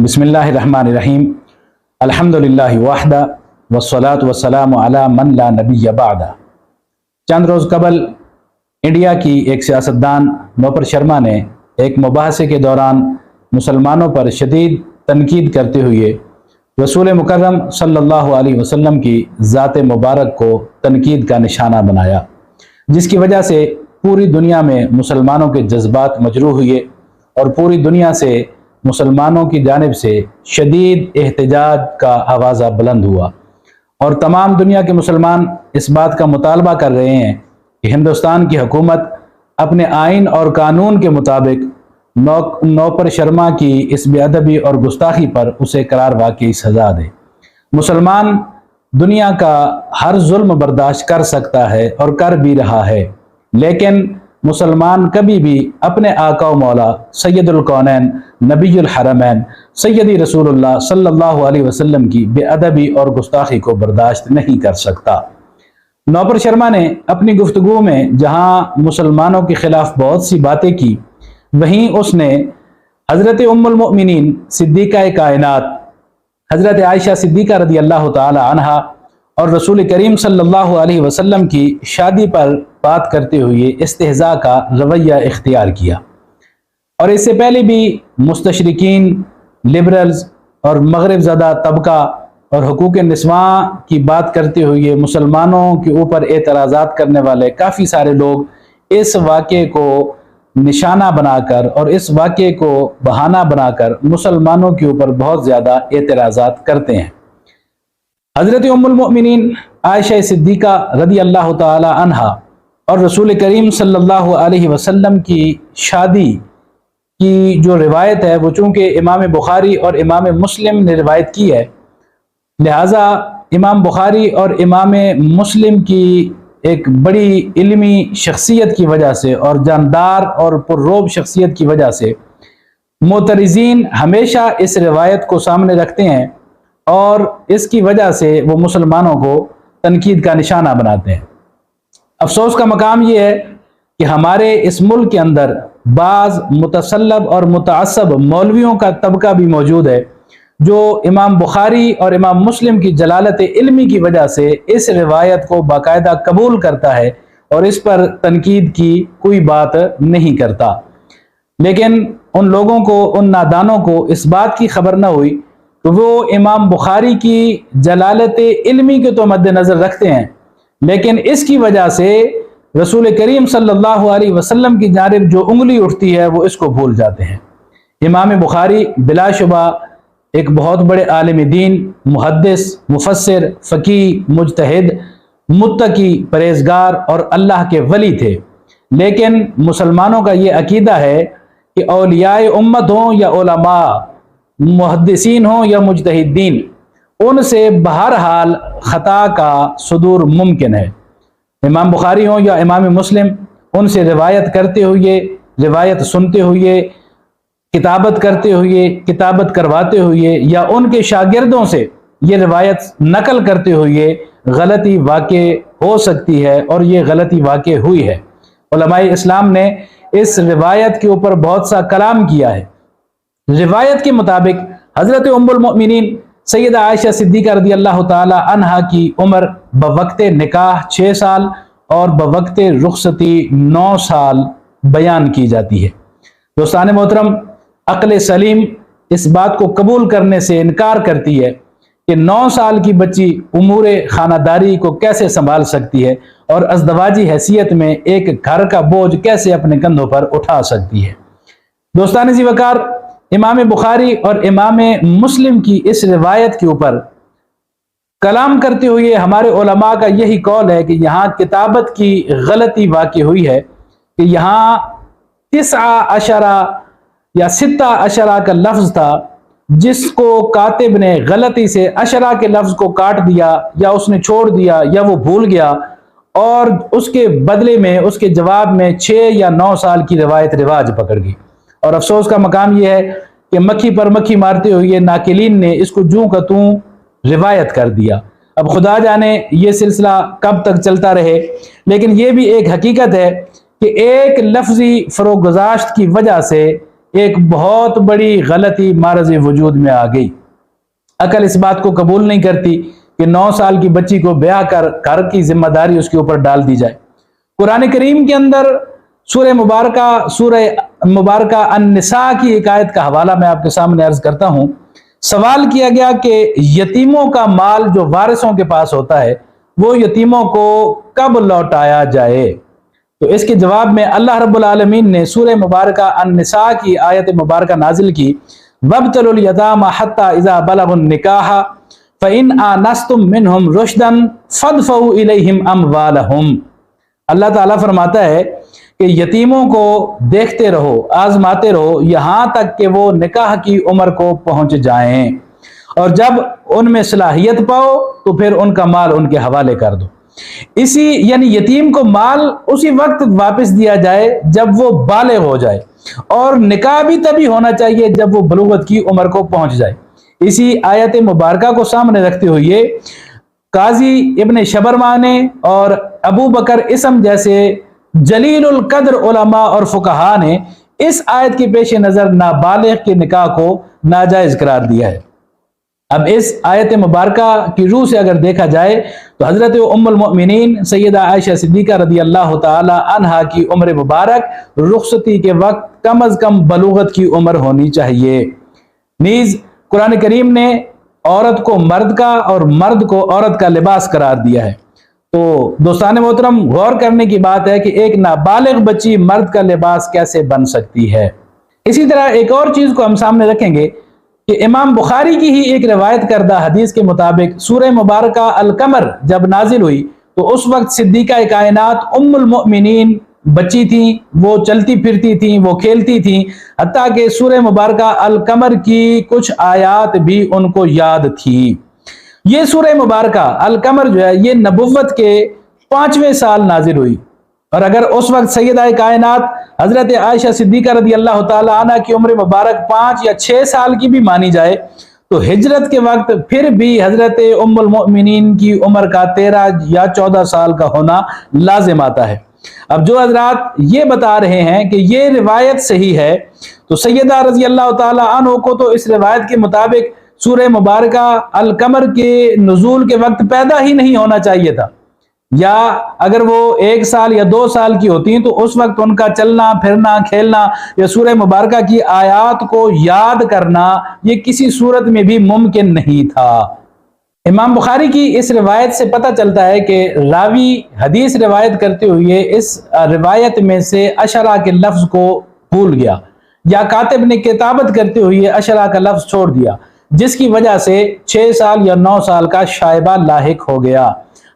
بسم اللہ الرحمن الرحیم الحمدللہ وحدہ والصلاة والسلام علی من لا نبی بعدہ۔ چند روز قبل انڈیا کی ایک سیاستدان نوپر شرما نے ایک مباحثے کے دوران مسلمانوں پر شدید تنقید کرتے ہوئے رسول مکرم صلی اللہ علیہ وسلم کی ذات مبارک کو تنقید کا نشانہ بنایا، جس کی وجہ سے پوری دنیا میں مسلمانوں کے جذبات مجروح ہوئے اور پوری دنیا سے مسلمانوں کی جانب سے شدید احتجاج کا آوازہ بلند ہوا، اور تمام دنیا کے مسلمان اس بات کا مطالبہ کر رہے ہیں کہ ہندوستان کی حکومت اپنے آئین اور قانون کے مطابق نوپر شرما کی اس بے ادبی اور گستاخی پر اسے قرار واقعی سزا دے۔ مسلمان دنیا کا ہر ظلم برداشت کر سکتا ہے اور کر بھی رہا ہے، لیکن مسلمان کبھی بھی اپنے آقا و مولا سید الکونین نبی الحرمین سیدی رسول اللہ صلی اللہ علیہ وسلم کی بے ادبی اور گستاخی کو برداشت نہیں کر سکتا۔ نوپر شرما نے اپنی گفتگو میں جہاں مسلمانوں کے خلاف بہت سی باتیں کی، وہیں اس نے حضرت ام المؤمنین صدیقہ کائنات حضرت عائشہ صدیقہ رضی اللہ تعالی عنہا اور رسول کریم صلی اللہ علیہ وسلم کی شادی پر بات کرتے ہوئے استہزاء کا رویہ اختیار کیا، اور اس سے پہلے بھی مستشرقین، لبرلز اور مغرب زدہ طبقہ اور حقوق نسواں کی بات کرتے ہوئے مسلمانوں کے اوپر اعتراضات کرنے والے کافی سارے لوگ اس واقعے کو نشانہ بنا کر اور اس واقعے کو بہانہ بنا کر مسلمانوں کے اوپر بہت زیادہ اعتراضات کرتے ہیں۔ حضرت ام المؤمنین عائشہ صدیقہ رضی اللہ تعالی عنہا اور رسول کریم صلی اللہ علیہ وسلم کی شادی کی جو روایت ہے وہ چونکہ امام بخاری اور امام مسلم نے روایت کی ہے، لہٰذا امام بخاری اور امام مسلم کی ایک بڑی علمی شخصیت کی وجہ سے اور جاندار اور پرروب شخصیت کی وجہ سے معترضین ہمیشہ اس روایت کو سامنے رکھتے ہیں، اور اس کی وجہ سے وہ مسلمانوں کو تنقید کا نشانہ بناتے ہیں۔ افسوس کا مقام یہ ہے کہ ہمارے اس ملک کے اندر بعض متسلب اور متعصب مولویوں کا طبقہ بھی موجود ہے جو امام بخاری اور امام مسلم کی جلالت علمی کی وجہ سے اس روایت کو باقاعدہ قبول کرتا ہے اور اس پر تنقید کی کوئی بات نہیں کرتا، لیکن ان لوگوں کو، ان نادانوں کو اس بات کی خبر نہ ہوئی تو وہ امام بخاری کی جلالت علمی کے تو مد نظر رکھتے ہیں، لیکن اس کی وجہ سے رسول کریم صلی اللہ علیہ وسلم کی جانب جو انگلی اٹھتی ہے وہ اس کو بھول جاتے ہیں۔ امام بخاری بلا شبہ ایک بہت بڑے عالم دین، محدث، مفسر، فقیہ، مجتہد، متقی، پرہیزگار اور اللہ کے ولی تھے، لیکن مسلمانوں کا یہ عقیدہ ہے کہ اولیاء امت ہوں یا علماء، محدثین ہوں یا مجتہدین، ان سے بہرحال خطا کا صدور ممکن ہے۔ امام بخاری ہوں یا امام مسلم، ان سے روایت کرتے ہوئے، روایت سنتے ہوئے، کتابت کرتے ہوئے، کتابت کرواتے ہوئے یا ان کے شاگردوں سے یہ روایت نقل کرتے ہوئے غلطی واقع ہو سکتی ہے، اور یہ غلطی واقع ہوئی ہے۔ علماء اسلام نے اس روایت کے اوپر بہت سا کلام کیا ہے۔ روایت کے مطابق حضرت ام المؤمنین سیدہ عائشہ صدیقہ رضی اللہ تعالی عنہا کی عمر بوقت نکاح 6 سال اور بوقت رخصتی 9 سال بیان کی جاتی ہے۔ دوستان محترم، عقل سلیم اس بات کو قبول کرنے سے انکار کرتی ہے کہ 9 سال کی بچی امور خانہ داری کو کیسے سنبھال سکتی ہے اور ازدواجی حیثیت میں ایک گھر کا بوجھ کیسے اپنے کندھوں پر اٹھا سکتی ہے۔ دوستان ذی وقار، امام بخاری اور امام مسلم کی اس روایت کے اوپر کلام کرتے ہوئے ہمارے علماء کا یہی قول ہے کہ یہاں کتابت کی غلطی واقع ہوئی ہے، کہ یہاں 19 یا 16 کا لفظ تھا، جس کو کاتب نے غلطی سے 10 کے لفظ کو کاٹ دیا یا اس نے چھوڑ دیا یا وہ بھول گیا، اور اس کے بدلے میں، اس کے جواب میں 6 یا 9 سال کی روایت رواج پکڑ گئی۔ اور افسوس کا مقام یہ ہے کہ مکھی پر مکھی مارتے ہوئے ناقلین نے اس کو جوں کا توں روایت کر دیا۔ اب خدا جانے یہ سلسلہ کب تک چلتا رہے، لیکن یہ بھی ایک حقیقت ہے کہ ایک لفظی فروغ گزاشت کی وجہ سے ایک بہت بڑی غلطی معرض وجود میں آ گئی۔ عقل اس بات کو قبول نہیں کرتی کہ 9 سال کی بچی کو بیاہ کر گھر کی ذمہ داری اس کے اوپر ڈال دی جائے۔ قرآن کریم کے اندر سورہ مبارکہ النساء کی ایک آیت کا حوالہ میں آپ کے سامنے عرض کرتا ہوں۔ سوال کیا گیا کہ یتیموں کا مال جو وارثوں کے پاس ہوتا ہے وہ یتیموں کو کب لوٹایا جائے؟ تو اس کے جواب میں اللہ رب العالمین نے سورہ مبارکہ النساء کی آیت مبارکہ نازل کی، وَابْتَلُوا الْيَتَامَ حَتَّى إِذَا بَلَغُوا النِّكَاحَ فَإِنْ آنَسْتُم مِّنْهُمْ رُشْدًا فَادْفَعُوا إِلَيْهِمْ أَمْوَالَهُمْ۔ اللہ تعالیٰ فرماتا ہے کہ یتیموں کو دیکھتے رہو، آزماتے رہو یہاں تک کہ وہ نکاح کی عمر کو پہنچ جائیں، اور جب ان میں صلاحیت پاؤ تو پھر ان کا مال ان کے حوالے کر دو۔ یعنی یتیم کو مال اسی وقت واپس دیا جائے جب وہ بالغ ہو جائے، اور نکاح بھی تبھی ہونا چاہیے جب وہ بلوغت کی عمر کو پہنچ جائے۔ اسی آیت مبارکہ کو سامنے رکھتے ہوئے قاضی ابن شبرما نے اور ابو بکر اسم جیسے جلیل القدر علماء اور فقہا نے اس آیت کے پیش نظر نابالغ کے نکاح کو ناجائز قرار دیا ہے۔ اب اس آیت مبارکہ کی روح سے اگر دیکھا جائے تو حضرت ام المؤمنین سیدہ عائشہ صدیقہ رضی اللہ تعالی عنہا کی عمر مبارک رخصتی کے وقت کم از کم بلوغت کی عمر ہونی چاہیے۔ نیز قرآن کریم نے عورت کو مرد کا اور مرد کو عورت کا لباس قرار دیا ہے۔ تو دوستان محترم، غور کرنے کی بات ہے کہ ایک نابالغ بچی مرد کا لباس کیسے بن سکتی ہے۔ اسی طرح ایک اور چیز کو ہم سامنے رکھیں گے کہ امام بخاری کی ہی ایک روایت کردہ حدیث کے مطابق سورہ مبارکہ القمر جب نازل ہوئی تو اس وقت صدیقہ کائنات ام المؤمنین بچی تھیں، وہ چلتی پھرتی تھیں، وہ کھیلتی تھیں، حتیٰ کہ سورہ مبارکہ القمر کی کچھ آیات بھی ان کو یاد تھی۔ یہ سورہ مبارکہ القمر جو ہے یہ نبوت کے 5ویں سال نازل ہوئی، اور اگر اس وقت سیدہ کائنات حضرت عائشہ صدیقہ رضی اللہ تعالی عنہ کی عمر مبارک 5 یا 6 سال کی بھی مانی جائے تو ہجرت کے وقت پھر بھی حضرت ام المؤمنین کی عمر کا 13 یا 14 سال کا ہونا لازم آتا ہے۔ اب جو حضرات یہ بتا رہے ہیں کہ یہ روایت صحیح ہے تو سیدہ رضی اللہ تعالی عنہ کو تو اس روایت کے مطابق سورہ مبارکہ القمر کے نزول کے وقت پیدا ہی نہیں ہونا چاہیے تھا، یا اگر وہ 1 سال یا 2 سال کی ہوتی تو اس وقت ان کا چلنا پھرنا کھیلنا یا سورہ مبارکہ کی آیات کو یاد کرنا یہ کسی صورت میں بھی ممکن نہیں تھا۔ امام بخاری کی اس روایت سے پتہ چلتا ہے کہ راوی حدیث روایت کرتے ہوئے اس روایت میں سے اشرا کے لفظ کو بھول گیا، یا کاتب نے کتابت کرتے ہوئے اشرا کا لفظ چھوڑ دیا، جس کی وجہ سے 6 سال یا 9 سال کا شائبہ لاحق ہو گیا۔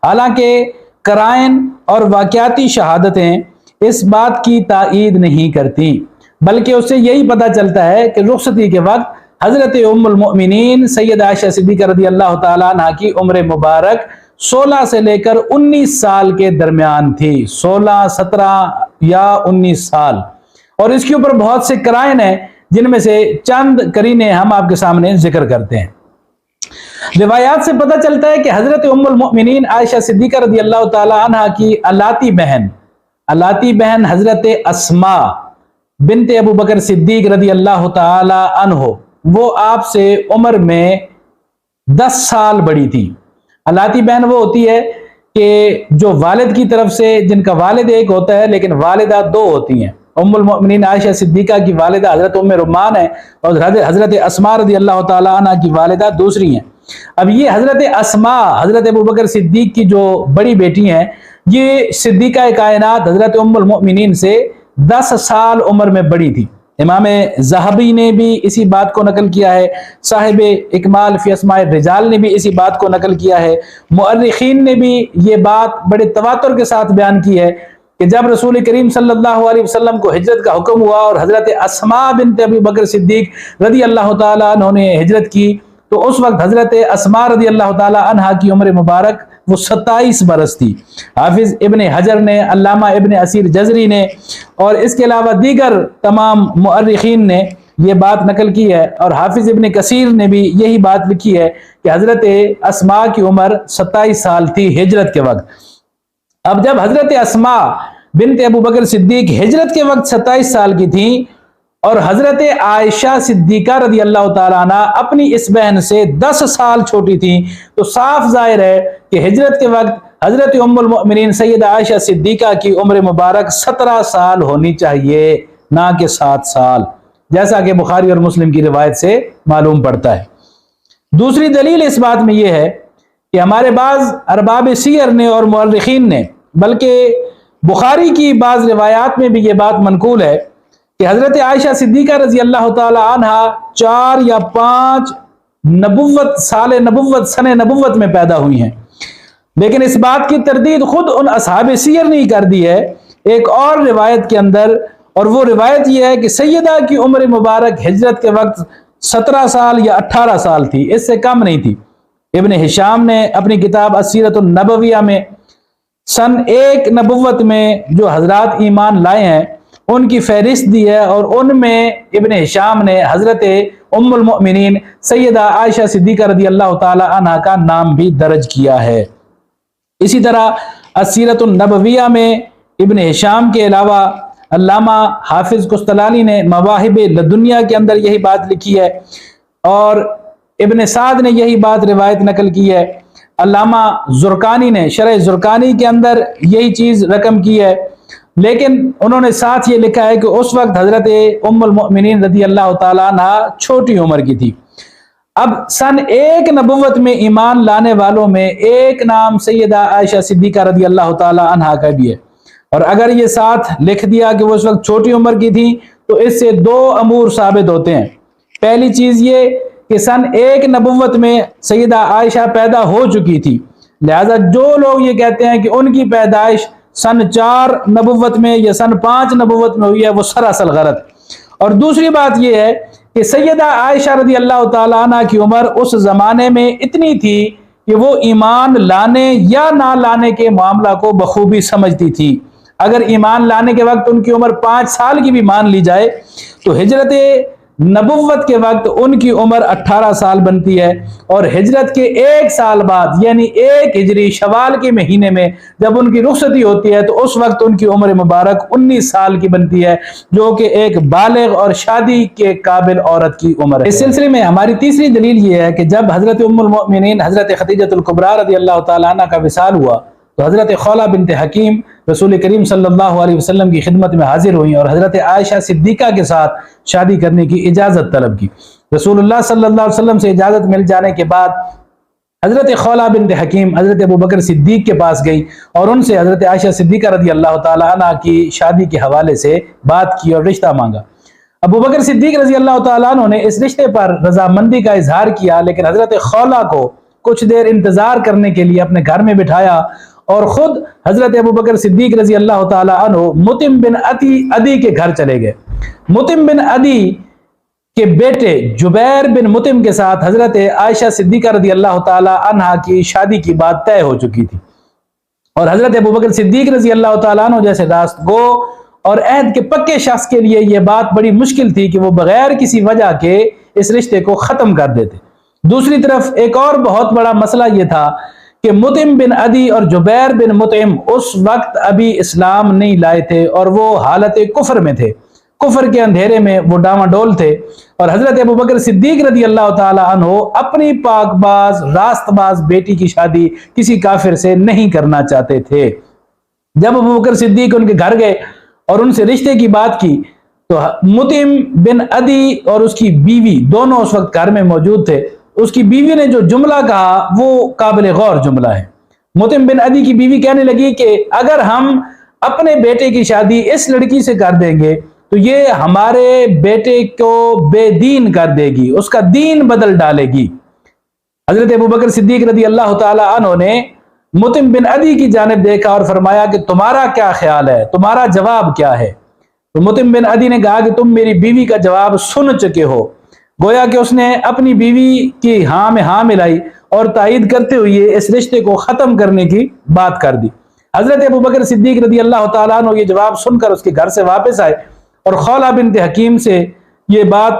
حالانکہ قرائن اور واقعاتی شہادتیں اس بات کی تائید نہیں کرتی، بلکہ اس سے یہی پتہ چلتا ہے کہ رخصتی کے وقت حضرت ام المؤمنین سیدہ عائشہ صدیقہ رضی اللہ تعالی عنہ کی عمر مبارک 16 سے لے کر 19 سال کے درمیان تھی، 16، 17 یا 19 سال، اور اس کے اوپر بہت سے قرائن ہیں جن میں سے چند قرینے ہم آپ کے سامنے ذکر کرتے ہیں۔ روایات سے پتہ چلتا ہے کہ حضرت ام المؤمنین عائشہ صدیقہ رضی اللہ تعالی عنہ کی الاتی بہن حضرت اسماء بنت ابو بکر صدیق رضی اللہ تعالی عنہ وہ آپ سے عمر میں 10 سال بڑی تھی۔ الاتی بہن وہ ہوتی ہے کہ جو والد کی طرف سے، جن کا والد ایک ہوتا ہے لیکن والدہ 2 ہوتی ہیں۔ ام المؤمنین عائشہ صدیقہ کی والدہ حضرت ام رمان ہے، اور حضرت اسماء رضی اللہ تعالی عنہ کی والدہ دوسری ہیں۔ اب یہ حضرت اسماء حضرت ابو بکر صدیق کی جو بڑی بیٹی ہیں، یہ صدیقہ کائنات حضرت ام المؤمنین سے 10 سال عمر میں بڑی تھی۔ امام ذہبی نے بھی اسی بات کو نقل کیا ہے، صاحب اکمال فی اسماء الرجال نے بھی اسی بات کو نقل کیا ہے، مؤرخین نے بھی یہ بات بڑے تواتر کے ساتھ بیان کی ہے کہ جب رسول کریم صلی اللہ علیہ وسلم کو ہجرت کا حکم ہوا اور حضرت اسماء بنت ابی بکر صدیق رضی اللہ تعالی عنہ نے ہجرت کی تو اس وقت حضرت اسماء رضی اللہ تعالی عنہ کی عمر مبارک وہ 27 برس تھی۔ حافظ ابن حجر نے، علامہ ابن اسیر جزری نے اور اس کے علاوہ دیگر تمام مؤرخین نے یہ بات نقل کی ہے، اور حافظ ابن کثیر نے بھی یہی بات لکھی ہے کہ حضرت اسماء کی عمر 27 سال تھی ہجرت کے وقت۔ اب جب حضرت اسماء بنت ابو بکر صدیق ہجرت کے وقت 27 سال کی تھیں اور حضرت عائشہ صدیقہ رضی اللہ تعالیٰ عنہ اپنی اس بہن سے 10 سال چھوٹی تھیں، تو صاف ظاہر ہے کہ ہجرت کے وقت حضرت ام المؤمنین سیدہ عائشہ صدیقہ کی عمر مبارک 17 سال ہونی چاہیے، نہ کہ 7 سال، جیسا کہ بخاری اور مسلم کی روایت سے معلوم پڑتا ہے۔ دوسری دلیل اس بات میں یہ ہے کہ ہمارے بعض ارباب سیر نے اور مورخین نے، بلکہ بخاری کی بعض روایات میں بھی یہ بات منقول ہے کہ حضرت عائشہ صدیقہ رضی اللہ تعالی عنہ 4 یا 5 سن نبوت میں پیدا ہوئی ہیں، لیکن اس بات کی تردید خود ان اصحاب سیر نے کر دی ہے ایک اور روایت کے اندر، اور وہ روایت یہ ہے کہ سیدہ کی عمر مبارک ہجرت کے وقت 17 سال یا 18 سال تھی، اس سے کم نہیں تھی۔ ابن ہشام نے اپنی کتاب السیرۃ النبویہ میں سن 1 نبوت میں جو حضرات ایمان لائے ہیں ان کی فہرست دی ہے، اور ان میں ابن ہشام نے حضرت ام المؤمنین سیدہ عائشہ صدیقہ رضی اللہ تعالی عنہ کا نام بھی درج کیا ہے۔ اسی طرح السیرۃ النبویہ میں ابن ہشام کے علاوہ علامہ حافظ قسطلانی نے مواہب لدنیہ کے اندر یہی بات لکھی ہے، اور ابن سعد نے یہی بات روایت نقل کی ہے، علامہ زرقانی نے شرح زرقانی کے اندر یہی چیز رقم کی ہے، لیکن انہوں نے ساتھ یہ لکھا ہے کہ اس وقت حضرت ام المؤمنین رضی اللہ تعالیٰ عنہ چھوٹی عمر کی تھی۔ اب سن 1 نبوت میں ایمان لانے والوں میں ایک نام سیدہ عائشہ صدیقہ رضی اللہ تعالیٰ عنہ کا بھی ہے، اور اگر یہ ساتھ لکھ دیا کہ وہ اس وقت چھوٹی عمر کی تھی تو اس سے 2 امور ثابت ہوتے ہیں۔ پہلی چیز یہ کہ سن 1 نبوت میں سیدہ عائشہ پیدا ہو چکی تھی، لہذا جو لوگ یہ کہتے ہیں کہ ان کی پیدائش سن 4 نبوت میں یا سن 5 نبوت میں ہوئی ہے، وہ سراسر غلط۔ اور دوسری بات یہ ہے کہ سیدہ عائشہ رضی اللہ تعالیٰ عنہ کی عمر اس زمانے میں اتنی تھی کہ وہ ایمان لانے یا نہ لانے کے معاملہ کو بخوبی سمجھتی تھی۔ اگر ایمان لانے کے وقت ان کی عمر 5 سال کی بھی مان لی جائے تو ہجرت نبوت کے وقت ان کی عمر 18 سال بنتی ہے، اور ہجرت کے 1 سال بعد یعنی 1 ہجری شوال کے مہینے میں جب ان کی رخصتی ہوتی ہے تو اس وقت ان کی عمر مبارک 19 سال کی بنتی ہے، جو کہ ایک بالغ اور شادی کے قابل عورت کی عمر ہے۔ اس سلسلے میں ہماری تیسری دلیل یہ ہے کہ جب حضرت ام المؤمنین حضرت خدیجہ الکبریٰ رضی اللہ تعالی عنہ کا وصال ہوا تو حضرت خولہ بنت حکیم رسول کریم صلی اللہ علیہ وسلم کی خدمت میں حاضر ہوئیں اور حضرت عائشہ صدیقہ کے ساتھ شادی کرنے کی اجازت طلب کی۔ رسول اللہ صلی اللہ علیہ وسلم سے اجازت مل جانے کے بعد حضرت خولہ بنت حکیم حضرت ابوبکر صدیق کے پاس گئی اور ان سے حضرت عائشہ صدیقہ رضی اللہ تعالی عنہ کی شادی کے حوالے سے بات کی اور رشتہ مانگا۔ ابوبکر صدیق رضی اللہ تعالیٰ عنہ نے اس رشتے پر رضامندی کا اظہار کیا، لیکن حضرت خولہ کو کچھ دیر انتظار کرنے کے لیے اپنے گھر میں بٹھایا اور خود حضرت ابوبکر صدیق رضی اللہ تعالی عنہ مطعم بن عدی کے گھر چلے گئے۔ مطعم بن عدی کے بیٹے جبیر بن مطعم کے ساتھ حضرت عائشہ صدیقہ رضی اللہ تعالی عنہ کی شادی کی بات طے ہو چکی تھی، اور حضرت ابوبکر صدیق رضی اللہ تعالیٰ عنہ جیسے راست گو اور عہد کے پکے شخص کے لیے یہ بات بڑی مشکل تھی کہ وہ بغیر کسی وجہ کے اس رشتے کو ختم کر دیتے۔ دوسری طرف ایک اور بہت بڑا مسئلہ یہ تھا کہ مطعم بن عدی اور جبیر بن مطعم اس وقت ابھی اسلام نہیں لائے تھے اور وہ حالت کفر میں تھے، کفر کے اندھیرے میں وہ ڈاواڈول تھے، اور حضرت ابوبکر صدیق رضی اللہ تعالی عنہ اپنی پاک باز راست باز بیٹی کی شادی کسی کافر سے نہیں کرنا چاہتے تھے۔ جب ابوبکر صدیق ان کے گھر گئے اور ان سے رشتے کی بات کی تو مطعم بن عدی اور اس کی بیوی دونوں اس وقت گھر میں موجود تھے۔ اس کی بیوی نے جو جملہ کہا وہ قابل غور جملہ ہے۔ مطعم بن عدی کی بیوی کہنے لگی کہ اگر ہم اپنے بیٹے کی شادی اس لڑکی سے کر دیں گے تو یہ ہمارے بیٹے کو بے دین کر دے گی، اس کا دین بدل ڈالے گی۔ حضرت ابوبکر صدیق رضی اللہ تعالی عنہ نے مطعم بن عدی کی جانب دیکھا اور فرمایا کہ تمہارا کیا خیال ہے، تمہارا جواب کیا ہے؟ تو مطعم بن عدی نے کہا کہ تم میری بیوی کا جواب سن چکے ہو۔ گویا کہ اس نے اپنی بیوی کی ہاں میں ہاں ملائی اور تائید کرتے ہوئے اس رشتے کو ختم کرنے کی بات کر دی۔ حضرت ابوبکر صدیق رضی اللہ تعالیٰ عنہ یہ جواب سن کر اس کے گھر سے واپس آئے اور خولہ بنت حکیم سے یہ بات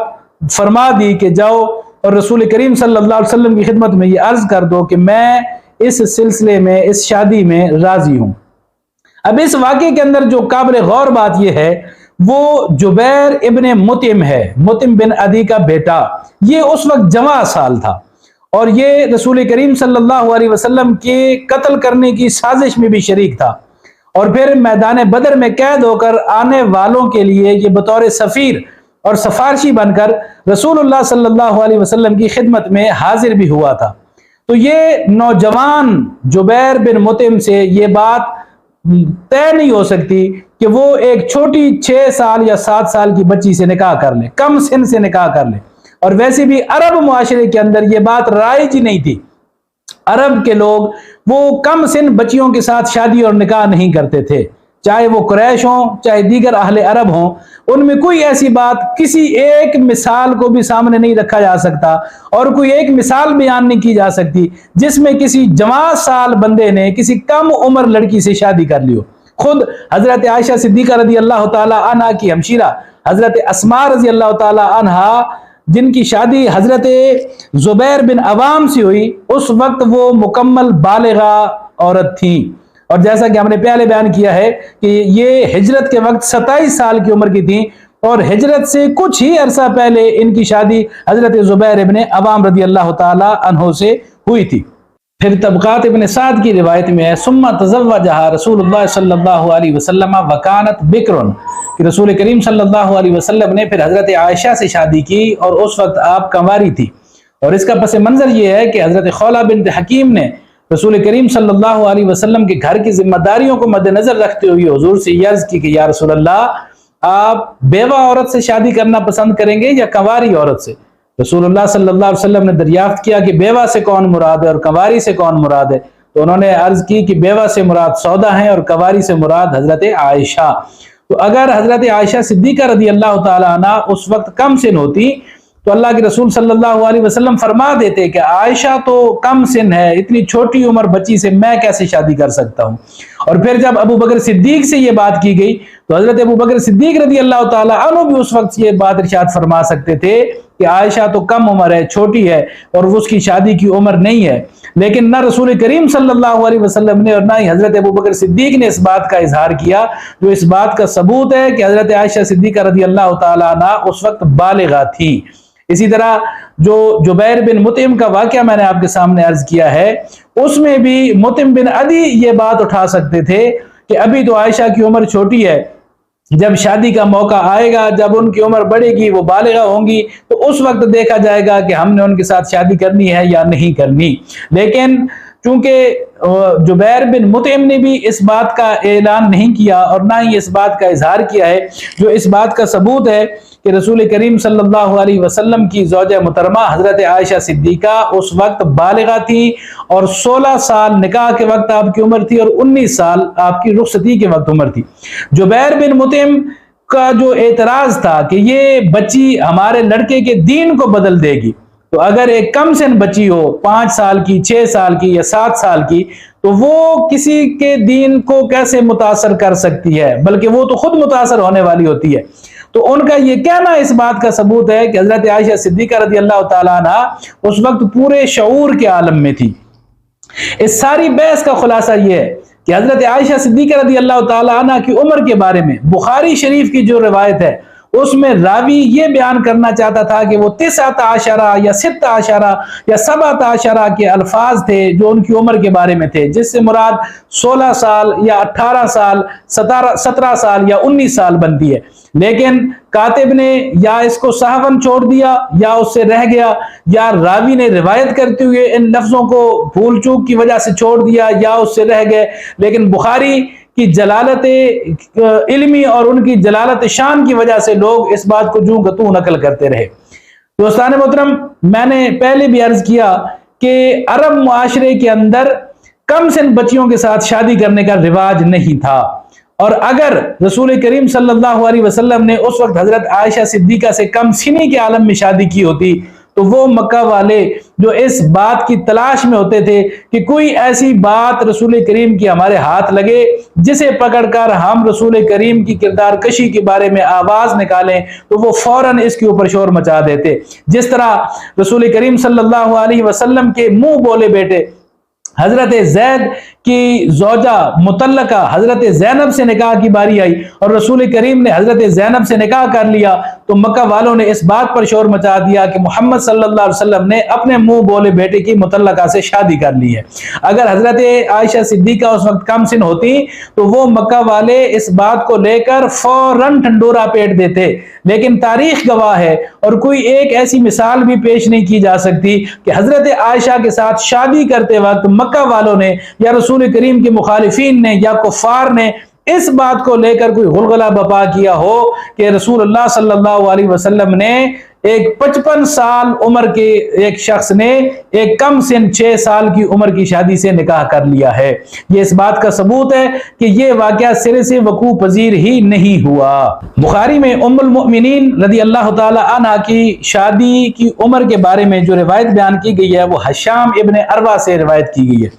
فرما دی کہ جاؤ اور رسول کریم صلی اللہ علیہ وسلم کی خدمت میں یہ عرض کر دو کہ میں اس سلسلے میں اس شادی میں راضی ہوں۔ اب اس واقعے کے اندر جو قابل غور بات یہ ہے وہ جبیر ابن مطعم ہے، مطعم بن عدی کا بیٹا۔ یہ اس وقت جوان سال تھا اور یہ رسول کریم صلی اللہ علیہ وسلم کے قتل کرنے کی سازش میں بھی شریک تھا، اور پھر میدان بدر میں قید ہو کر آنے والوں کے لیے یہ بطور سفیر اور سفارشی بن کر رسول اللہ صلی اللہ علیہ وسلم کی خدمت میں حاضر بھی ہوا تھا۔ تو یہ نوجوان جبیر بن مطعم سے یہ بات طے نہیں ہو سکتی کہ وہ ایک چھوٹی 6 سال یا 7 سال کی بچی سے نکاح کر لے، کم سن سے نکاح کر لے۔ اور ویسے بھی عرب معاشرے کے اندر یہ بات رائج ہی نہیں تھی۔ عرب کے لوگ وہ کم سن بچیوں کے ساتھ شادی اور نکاح نہیں کرتے تھے، چاہے وہ قریش ہوں چاہے دیگر اہل عرب ہوں۔ ان میں کوئی ایسی بات کسی ایک مثال کو بھی سامنے نہیں رکھا جا سکتا اور کوئی ایک مثال بیان نہیں کی جا سکتی جس میں کسی جوان سال بندے نے کسی کم عمر لڑکی سے شادی کر لی ہو۔ خود حضرت عائشہ صدیقہ رضی اللہ تعالی عنہا کی ہمشیرہ حضرت اسماء رضی اللہ تعالی عنہا، جن کی شادی حضرت زبیر بن عوام سے ہوئی، اس وقت وہ مکمل بالغہ عورت تھیں، اور جیسا کہ ہم نے پہلے بیان کیا ہے کہ یہ ہجرت کے وقت 27 سال کی عمر کی تھیں، اور ہجرت سے کچھ ہی عرصہ پہلے ان کی شادی حضرت زبیر ابن عوام رضی اللہ تعالی عنہ سے ہوئی تھی۔ پھر طبقات ابن سعد کی روایت میں ہے ثم تزوجها رسول اللہ صلی اللہ علیہ وسلم وکانت بکر، کہ رسول کریم صلی اللہ علیہ وسلم نے پھر حضرت عائشہ سے شادی کی اور اس وقت آپ کنواری تھی۔ اور اس کا پس منظر یہ ہے کہ حضرت خولہ بنت حکیم نے رسول کریم صلی اللہ علیہ وسلم کے گھر کی ذمہ داریوں کو مد نظر رکھتے ہوئے حضور سے یہ عرض کی کہ یا رسول اللہ، آپ بیوہ عورت سے شادی کرنا پسند کریں گے یا کنواری عورت سے؟ رسول اللہ صلی اللہ علیہ وسلم نے دریافت کیا کہ بیوہ سے کون مراد ہے اور کنواری سے کون مراد ہے؟ تو انہوں نے عرض کی کہ بیوہ سے مراد سودا ہیں اور کنواری سے مراد حضرت عائشہ۔ تو اگر حضرت عائشہ صدیقہ رضی اللہ تعالی عنہ اس وقت کم سن ہوتی تو اللہ کے رسول صلی اللہ علیہ وسلم فرما دیتے کہ عائشہ تو کم سن ہے، اتنی چھوٹی عمر بچی سے میں کیسے شادی کر سکتا ہوں؟ اور پھر جب ابو بکر صدیق سے یہ بات کی گئی تو حضرت ابو بکر صدیق رضی اللہ تعالی عنہ بھی اس وقت یہ بات ارشاد فرما سکتے تھے کہ عائشہ تو کم عمر ہے، چھوٹی ہے اور اس کی شادی کی عمر نہیں ہے، لیکن نہ رسول کریم صلی اللہ علیہ وسلم نے اور نہ ہی حضرت ابو بکر صدیق نے اس بات کا اظہار کیا، جو اس بات کا ثبوت ہے کہ حضرت عائشہ صدیقہ رضی اللہ تعالی عنہ اس وقت بالغہ تھی۔ اسی طرح جو جبیر بن مطعم کا واقعہ میں نے آپ کے سامنے عرض کیا ہے، اس میں بھی مطعم بن عدی یہ بات اٹھا سکتے تھے کہ ابھی تو عائشہ کی عمر چھوٹی ہے، جب شادی کا موقع آئے گا، جب ان کی عمر بڑھے گی، وہ بالغہ ہوں گی، تو اس وقت دیکھا جائے گا کہ ہم نے ان کے ساتھ شادی کرنی ہے یا نہیں کرنی۔ لیکن چونکہ جبیر بن مطعم نے بھی اس بات کا اعلان نہیں کیا اور نہ ہی اس بات کا اظہار کیا ہے، جو اس بات کا ثبوت ہے کہ رسول کریم صلی اللہ علیہ وسلم کی زوجہ محترمہ حضرت عائشہ صدیقہ اس وقت بالغہ تھی اور 16 سال نکاح کے وقت آپ کی عمر تھی اور 19 سال آپ کی رخصتی کے وقت عمر تھی۔ جبیر بن مطعم کا جو اعتراض تھا کہ یہ بچی ہمارے لڑکے کے دین کو بدل دے گی، تو اگر ایک کم سن بچی ہو 5 سال کی، 6 سال کی یا 7 سال کی، تو وہ کسی کے دین کو کیسے متاثر کر سکتی ہے؟ بلکہ وہ تو خود متاثر ہونے والی ہوتی ہے۔ تو ان کا یہ کہنا اس بات کا ثبوت ہے کہ حضرت عائشہ صدیقہ رضی اللہ تعالیٰ عنہ اس وقت پورے شعور کے عالم میں تھی۔ اس ساری بحث کا خلاصہ یہ ہے کہ حضرت عائشہ صدیقہ رضی اللہ تعالیٰ عنہ کی عمر کے بارے میں بخاری شریف کی جو روایت ہے اس میں راوی یہ بیان کرنا چاہتا تھا کہ وہ 19 یا 16 یا 17 کے الفاظ تھے جو ان کی عمر کے بارے میں تھے، جس سے مراد 16 سال یا 18 سال، 17 سال یا 19 سال بنتی ہے۔ لیکن کاتب نے یا اس کو سہون چھوڑ دیا یا اس سے رہ گیا، یا راوی نے روایت کرتے ہوئے ان لفظوں کو بھول چوک کی وجہ سے چھوڑ دیا یا اس سے رہ گئے، لیکن بخاری کی جلالت علمی اور ان کی جلالت شان کی وجہ سے لوگ اس بات کو جوں گتوں نقل کرتے رہے۔ دوستان محترم، میں نے پہلے بھی عرض کیا کہ عرب معاشرے کے اندر کم سن بچیوں کے ساتھ شادی کرنے کا رواج نہیں تھا، اور اگر رسول کریم صلی اللہ علیہ وسلم نے اس وقت حضرت عائشہ صدیقہ سے کم سنی کے عالم میں شادی کی ہوتی تو وہ مکہ والے جو اس بات کی تلاش میں ہوتے تھے کہ کوئی ایسی بات رسول کریم کی ہمارے ہاتھ لگے جسے پکڑ کر ہم رسول کریم کی کردار کشی کے بارے میں آواز نکالیں، تو وہ فوراً اس کے اوپر شور مچا دیتے۔ جس طرح رسول کریم صلی اللہ علیہ وسلم کے منہ بولے بیٹے حضرت زید کی زوجہ مطلقہ حضرت زینب سے نکاح کی باری آئی اور رسول کریم نے حضرت زینب سے نکاح کر لیا تو مکہ والوں نے اس بات پر شور مچا دیا کہ محمد صلی اللہ علیہ وسلم نے اپنے منہ بولے بیٹے کی مطلقہ سے شادی کر لی ہے۔ اگر حضرت عائشہ صدیقہ اس وقت کم سن ہوتی تو وہ مکہ والے اس بات کو لے کر فوراً ٹھنڈورا پیٹ دیتے، لیکن تاریخ گواہ ہے اور کوئی ایک ایسی مثال بھی پیش نہیں کی جا سکتی کہ حضرت عائشہ کے ساتھ شادی کرتے وقت مکہ والوں نے یا رسول کریم کے مخالفین نے یا کفار نے اس بات کو لے کر کوئی غلغلہ بپا کیا ہو کہ رسول اللہ صلی اللہ علیہ وسلم نے ایک 55 سال عمر کے ایک شخص نے ایک کم سن 6 سال کی عمر کی شادی سے نکاح کر لیا ہے۔ یہ اس بات کا ثبوت ہے کہ یہ واقعہ سرے سے وقوع پذیر ہی نہیں ہوا۔ بخاری میں ام المؤمنین رضی اللہ تعالی عنہ کی شادی کی عمر کے بارے میں جو روایت بیان کی گئی ہے وہ ہشام ابن عروہ سے روایت کی گئی ہے،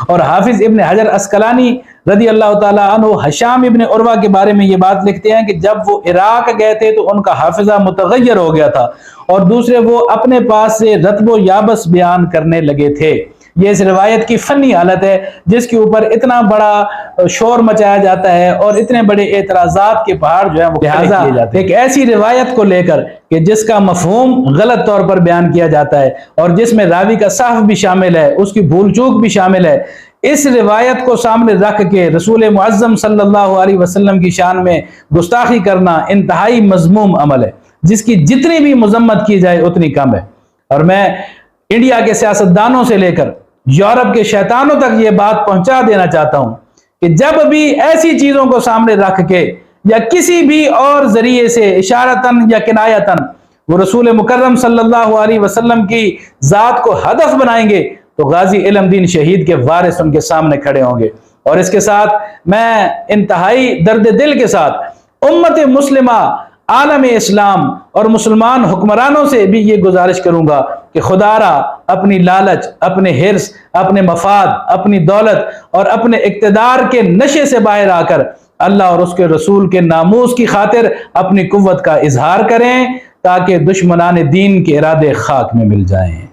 اور حافظ ابن حجر عسقلانی رضی اللہ تعالیٰ عنہ ہشام ابن عروہ کے بارے میں یہ بات لکھتے ہیں کہ جب وہ عراق گئے تھے تو ان کا حافظہ متغیر ہو گیا تھا، اور دوسرے وہ اپنے پاس سے رتب و یابس بیان کرنے لگے تھے۔ یہ اس روایت کی فنی حالت ہے جس کے اوپر اتنا بڑا شور مچایا جاتا ہے اور اتنے بڑے اعتراضات کے پہاڑ جو ہیں وہ لہٰذا ایک ایسی روایت کو لے کر کہ جس کا مفہوم غلط طور پر بیان کیا جاتا ہے اور جس میں راوی کا سہو بھی شامل ہے، اس کی بھول چوک بھی شامل ہے، اس روایت کو سامنے رکھ کے رسول معظم صلی اللہ علیہ وسلم کی شان میں گستاخی کرنا انتہائی مذموم عمل ہے، جس کی جتنی بھی مذمت کی جائے اتنی کم ہے۔ اور میں انڈیا کے سیاستدانوں سے لے کر یورپ کے شیطانوں تک یہ بات پہنچا دینا چاہتا ہوں کہ جب بھی ایسی چیزوں کو سامنے رکھ کے یا کسی بھی اور ذریعے سے اشارتاً یا کنایتاً وہ رسول مکرم صلی اللہ علیہ وسلم کی ذات کو ہدف بنائیں گے تو غازی علم دین شہید کے وارث ان کے سامنے کھڑے ہوں گے۔ اور اس کے ساتھ میں انتہائی درد دل کے ساتھ امت مسلمہ، عالم اسلام اور مسلمان حکمرانوں سے بھی یہ گزارش کروں گا کہ خدا را اپنی لالچ، اپنے حرص، اپنے مفاد، اپنی دولت اور اپنے اقتدار کے نشے سے باہر آ کر اللہ اور اس کے رسول کے ناموس کی خاطر اپنی قوت کا اظہار کریں تاکہ دشمنان دین کے ارادے خاک میں مل جائیں۔